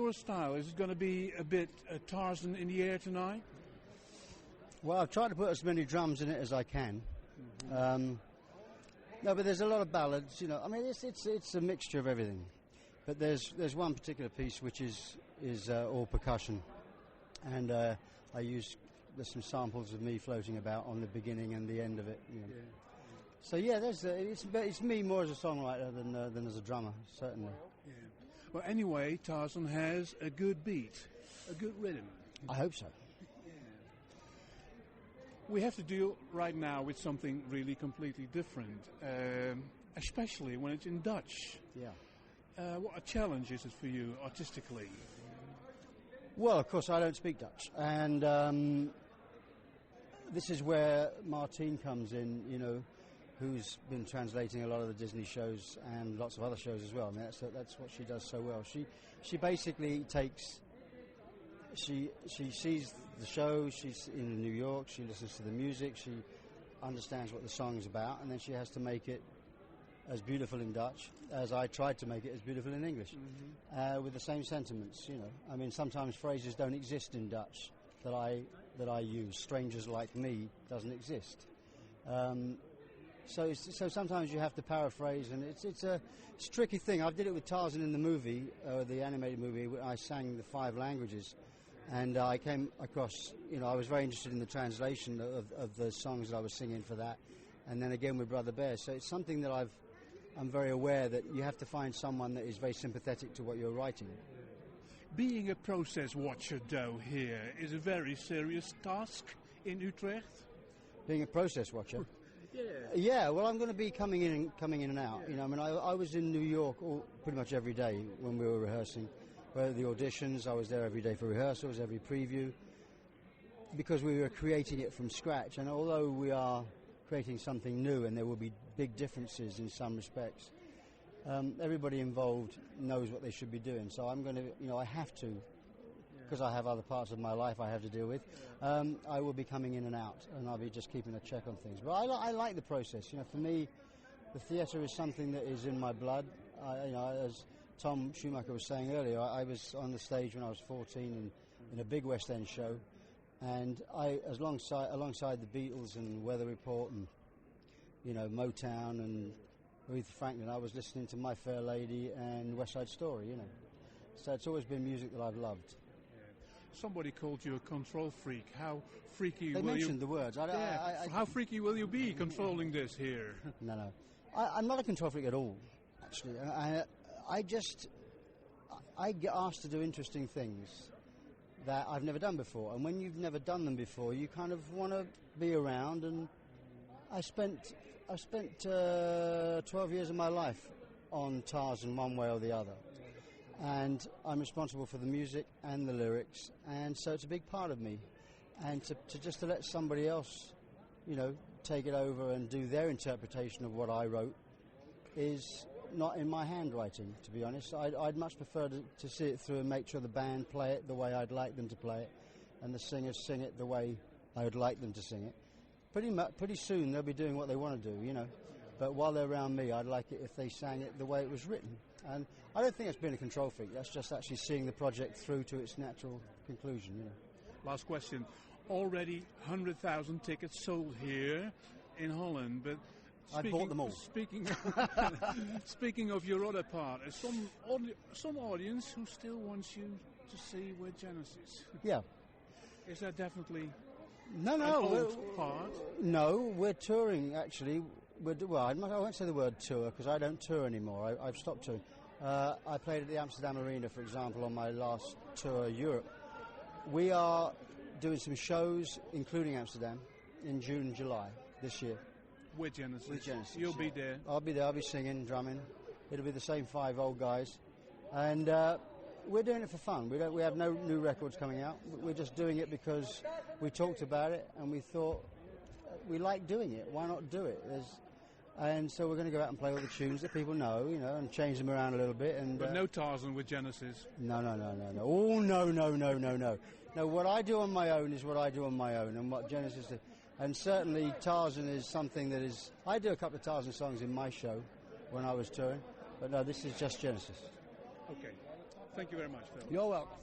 your style? Is it going to be a bit Tarzan in the air tonight? Well, I've tried to put as many drums in it as I can. No, but there's a lot of ballads. You know, I mean, it's a mixture of everything. But there's one particular piece which is all percussion, and there's some samples of me floating about on the beginning and the end of it. You know. Yeah. So yeah, it's me more as a songwriter than as a drummer, certainly. Yeah. Well, anyway, Tarzan has a good beat, a good rhythm. I hope so. Yeah. We have to deal right now with something really completely different, especially when it's in Dutch. Yeah. What a challenge is it for you artistically? Well, of course, I don't speak Dutch, and this is where Martine comes in, you know, who's been translating a lot of the Disney shows and lots of other shows as well. I mean, that's what she does so well. She basically takes... She sees the show, she's in New York, she listens to the music, she understands what the song's about, and then she has to make it as beautiful in Dutch as I tried to make it as beautiful in English, with the same sentiments, you know. I mean, sometimes phrases don't exist in Dutch that I use. Strangers like me doesn't exist. So sometimes you have to paraphrase, and it's a tricky thing. I did it with Tarzan in the movie, the animated movie. I sang the 5 languages, and I came across, you know, I was very interested in the translation of the songs that I was singing for that, and then again with Brother Bear. So it's something that I'm very aware that you have to find someone that is very sympathetic to what you're writing. Being a process watcher, though, here is a very serious task in Utrecht. Being a process watcher. Yeah. Yeah, well, I'm going to be coming in and out. Yeah. You know, I mean, I was in New York pretty much every day when we were rehearsing. Where the auditions, I was there every day for rehearsals, every preview, because we were creating it from scratch. And although we are creating something new, and there will be big differences in some respects, everybody involved knows what they should be doing. So I'm going to, you know, I have to, because I have other parts of my life I have to deal with. I will be coming in and out, and I'll be just keeping a check on things. But I like the process. You know, for me, the theatre is something that is in my blood. You know, as Tom Schumacher was saying earlier, I was on the stage when I was 14 in a big West End show, and alongside the Beatles and Weather Report and, you know, Motown and Aretha Franklin, I was listening to My Fair Lady and West Side Story. You know, so it's always been music that I've loved. Somebody called you a control freak. How freaky they will you... They mentioned the words. How freaky will you be controlling this here? No. I'm not a control freak at all, actually. I get asked to do interesting things that I've never done before. And when you've never done them before, you kind of want to be around. And I spent 12 years of my life on Tarzan one way or the other. And I'm responsible for the music and the lyrics, and so it's a big part of me. And to let somebody else, you know, take it over and do their interpretation of what I wrote is not in my handwriting, to be honest. I'd much prefer to see it through and make sure the band play it the way I'd like them to play it, and the singers sing it the way I would like them to sing it. Pretty soon they'll be doing what they want to do, you know. But while they're around me, I'd like it if they sang it the way it was written. And I don't think it's being a control freak. That's just actually seeing the project through to its natural conclusion, you know. Last question. Already 100,000 tickets sold here in Holland, but... I bought them all. Speaking of your other part, there's some audience who still wants you to see with Genesis. Yeah. Is that definitely... No, old part? No, we're touring, actually. I won't say the word tour, because I don't tour anymore. I've stopped touring. I played at the Amsterdam Arena, for example, on my last tour, Europe. We are doing some shows, including Amsterdam, in June and July this year. With Genesis? With Genesis. You'll be there? I'll be there. I'll be singing, drumming. It'll be the same 5 old guys. And... we're doing it for fun. We have no new records coming out. We're just doing it because we talked about it and we thought we like doing it. Why not do it? And so we're going to go out and play all the tunes that people know, you know, and change them around a little bit. And but no Tarzan with Genesis. No. Oh no. No, what I do on my own is what I do on my own, and what Genesis do. And certainly Tarzan is something that is. I do a couple of Tarzan songs in my show when I was touring, but no, this is just Genesis. Okay. Thank you very much, Phil. You're welcome.